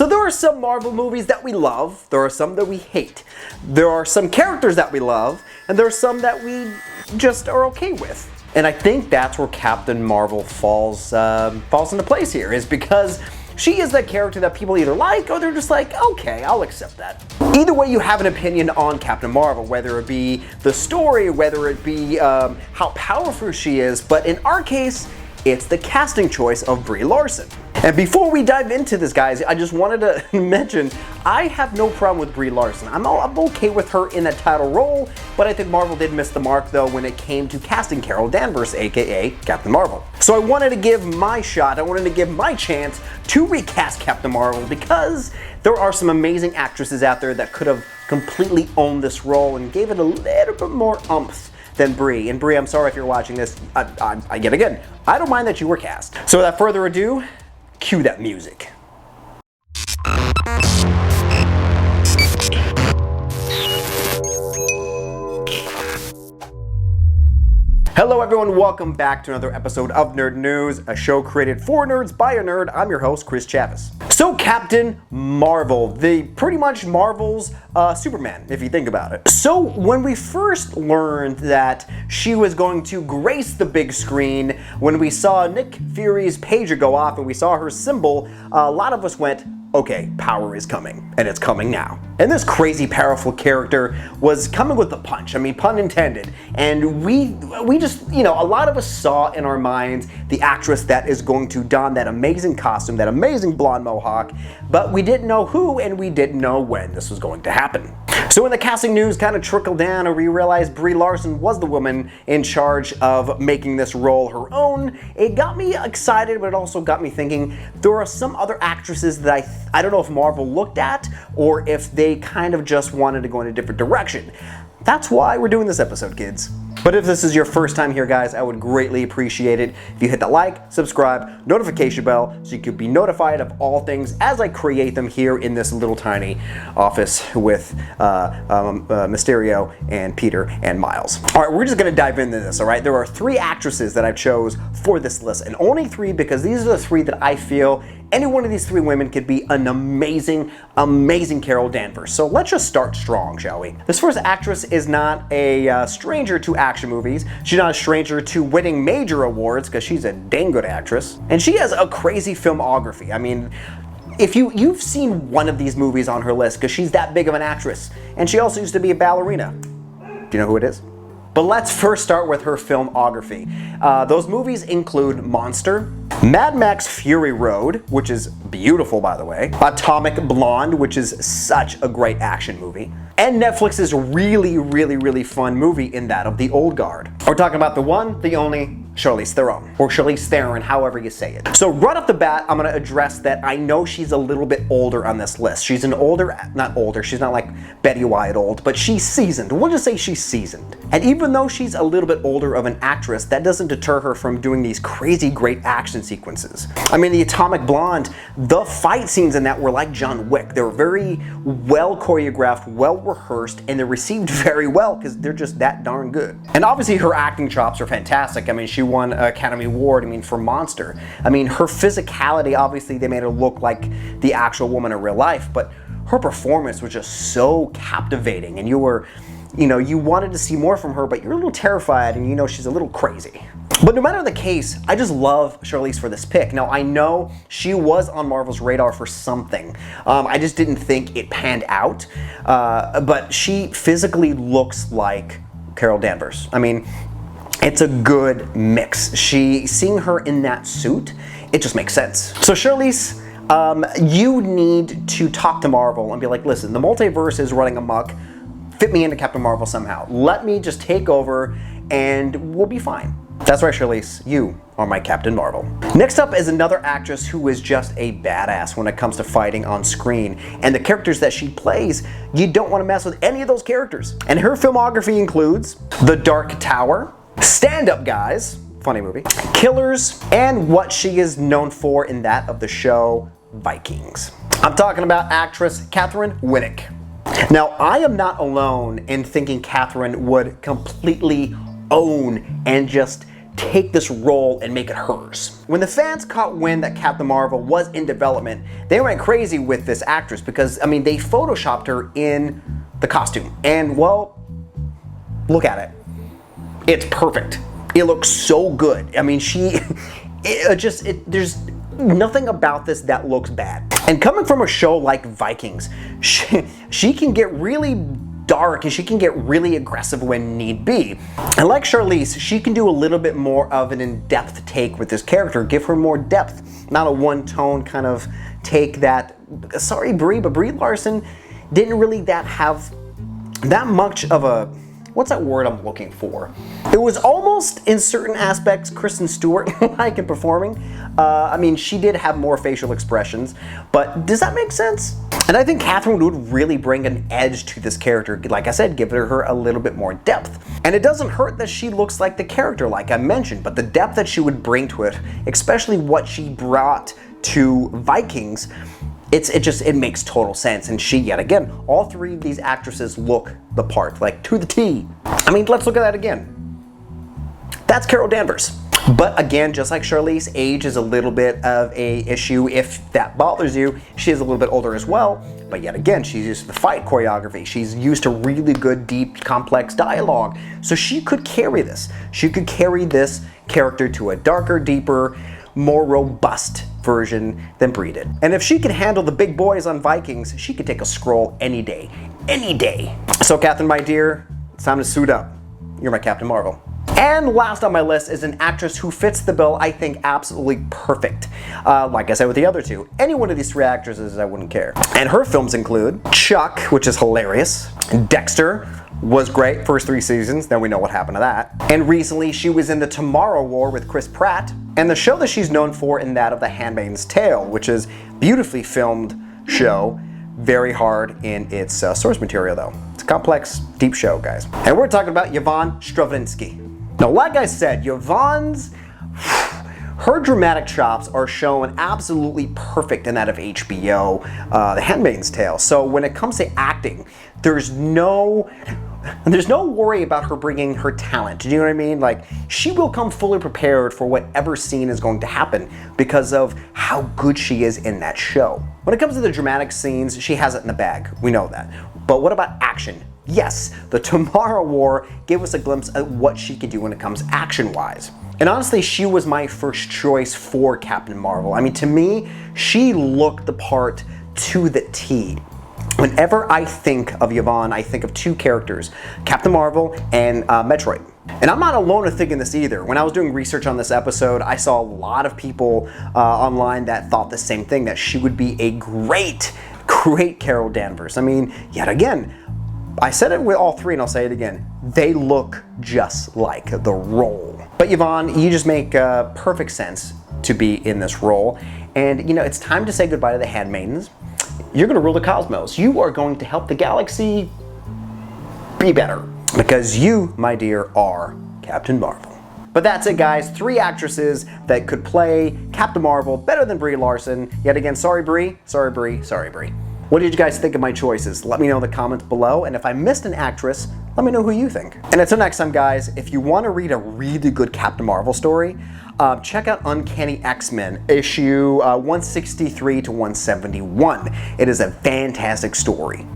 So there are some Marvel movies that we love, there are some that we hate. There are some characters that we love, and there are some that we just are okay with. And I think that's where Captain Marvel falls into place here, is because she is that character that people either like or they're just like, okay, I'll accept that. Either way, you have an opinion on Captain Marvel, whether it be the story, whether it be how powerful she is, but in our case, it's the casting choice of Brie Larson. And before we dive into this, guys, I just wanted to mention, I have no problem with Brie Larson. I'm okay with her in that title role, but I think Marvel did miss the mark, though, when it came to casting Carol Danvers, aka Captain Marvel. So I wanted to give my shot, I wanted to give my chance to recast Captain Marvel, because there are some amazing actresses out there that could have completely owned this role and gave it a little bit more oomph than Brie. And Brie, I'm sorry if you're watching this, yet again, I don't mind that you were cast. So without further ado, cue that music. Hello everyone, welcome back to another episode of Nerd News, a show created for nerds by a nerd. I'm your host, Chris Chavez. So Captain Marvel, pretty much Marvel's Superman, if you think about it. So when we first learned that she was going to grace the big screen, when we saw Nick Fury's pager go off and we saw her symbol, a lot of us went, okay, power is coming, and it's coming now. And this crazy powerful character was coming with a punch, I mean, pun intended. And we just, you know, a lot of us saw in our minds the actress that is going to don that amazing costume, that amazing blonde mohawk, but we didn't know who and we didn't know when this was going to happen. So when the casting news kind of trickled down and we realized Brie Larson was the woman in charge of making this role her own, it got me excited, but it also got me thinking there are some other actresses that I don't know if Marvel looked at or if they kind of just wanted to go in a different direction. That's why we're doing this episode, kids. But if this is your first time here, guys, I would greatly appreciate it if you hit the like, subscribe, notification bell, so you could be notified of all things as I create them here in this little tiny office with Mysterio and Peter and Miles. All right, we're just gonna dive into this, all right? There are 3 actresses that I chose for this list, and only 3 because these are the 3 that I feel any one of these 3 women could be an amazing, amazing Carol Danvers. So let's just start strong, shall we? This first actress is not a stranger to action movies. She's not a stranger to winning major awards because she's a dang good actress. And she has a crazy filmography. I mean, if you've seen one of these movies on her list because she's that big of an actress. And she also used to be a ballerina. Do you know who it is? But let's first start with her filmography. Those movies include Monster, Mad Max Fury Road, which is beautiful, by the way, Atomic Blonde, which is such a great action movie, and Netflix's really, really, really fun movie in that of The Old Guard. We're talking about the one, the only, Charlize Theron, or Charlize Theron, however you say it. So right off the bat, I'm gonna address that I know she's a little bit older on this list. She's an older, not older, she's not like Betty White old, but she's seasoned. We'll just say she's seasoned. And even though she's a little bit older of an actress, that doesn't deter her from doing these crazy great action sequences. I mean, the Atomic Blonde, the fight scenes in that were like John Wick. They were very well choreographed, well rehearsed, and they're received very well because they're just that darn good. And obviously her acting chops are fantastic. I mean, she won an Academy Award, I mean, for Monster. I mean, her physicality, obviously they made her look like the actual woman in real life, but her performance was just so captivating, and you wanted to see more from her, but you're a little terrified and you know she's a little crazy. But no matter the case, I just love Charlize for this pick. Now, I know she was on Marvel's radar for something. I just didn't think it panned out, but she physically looks like Carol Danvers. I mean, it's a good mix. Seeing her in that suit, it just makes sense. So Charlize, you need to talk to Marvel and be like, listen, the multiverse is running amok. Fit me into Captain Marvel somehow. Let me just take over and we'll be fine. That's right, Charlize, you are my Captain Marvel. Next up is another actress who is just a badass when it comes to fighting on screen. And the characters that she plays, you don't want to mess with any of those characters. And her filmography includes The Dark Tower, Stand Up Guys, funny movie, Killers, and what she is known for in that of the show Vikings. I'm talking about actress Katheryn Winnick. Now, I am not alone in thinking Katheryn would completely own and just take this role and make it hers. When the fans caught wind that Captain Marvel was in development, they went crazy with this actress because, I mean, they photoshopped her in the costume. And, well, look at it. It's perfect. It looks so good. I mean, there's nothing about this that looks bad. And coming from a show like Vikings, she can get really dark and she can get really aggressive when need be. And like Charlize, she can do a little bit more of an in-depth take with this character, give her more depth, not a one-tone kind of take that, sorry Brie, but Brie Larson didn't really have that much of a, what's that word I'm looking for? It was almost, in certain aspects, Kristen Stewart-like in performing. I mean, she did have more facial expressions, but does that make sense? And I think Catherine would really bring an edge to this character. Like I said, give her a little bit more depth. And it doesn't hurt that she looks like the character, like I mentioned, but the depth that she would bring to it, especially what she brought to Vikings, it makes total sense. And she, yet again, all three of these actresses look the part, like to the T. I mean, let's look at that again. That's Carol Danvers. But again, just like Charlize, age is a little bit of a issue if that bothers you. She is a little bit older as well, but yet again, she's used to the fight choreography. She's used to really good, deep, complex dialogue. So she could carry this. She could carry this character to a darker, deeper, more robust version than Brie did. And if she can handle the big boys on Vikings, she could take a scroll any day. Any day. So Captain, my dear, it's time to suit up. You're my Captain Marvel. And last on my list is an actress who fits the bill, I think, absolutely perfect. Like I said with the other two, any one of these three actresses, I wouldn't care. And her films include Chuck, which is hilarious, Dexter was great, first 3 seasons, then we know what happened to that. And recently she was in The Tomorrow War with Chris Pratt, and the show that she's known for in that of The Handmaid's Tale, which is beautifully filmed show, very hard in its source material though. It's a complex, deep show, guys. And we're talking about Yvonne Strahovski. Now, like I said, Yvonne's, her dramatic chops are shown absolutely perfect in that of HBO, The Handmaid's Tale. So when it comes to acting, there's no worry about her bringing her talent. Do you know what I mean? Like, she will come fully prepared for whatever scene is going to happen because of how good she is in that show. When it comes to the dramatic scenes, she has it in the bag. We know that. But what about action? Yes, The Tomorrow War gave us a glimpse at what she could do when it comes action-wise. And honestly, she was my first choice for Captain Marvel. I mean, to me, she looked the part to the T. Whenever I think of Yvonne, I think of 2 characters, Captain Marvel and Metroid. And I'm not alone in thinking this either. When I was doing research on this episode, I saw a lot of people online that thought the same thing, that she would be a great Carol Danvers. I mean, yet again, I said it with all 3 and I'll say it again. They look just like the role. But Yvonne, you just make perfect sense to be in this role. And you know, it's time to say goodbye to the Handmaidens. You're gonna rule the cosmos. You are going to help the galaxy be better. Because you, my dear, are Captain Marvel. But that's it, guys. 3 actresses that could play Captain Marvel better than Brie Larson. Yet again, sorry Brie, sorry Brie, sorry Brie. What did you guys think of my choices? Let me know in the comments below, and if I missed an actress, let me know who you think. And until next time, guys, if you want to read a really good Captain Marvel story, check out Uncanny X-Men, issue 163 to 171. It is a fantastic story.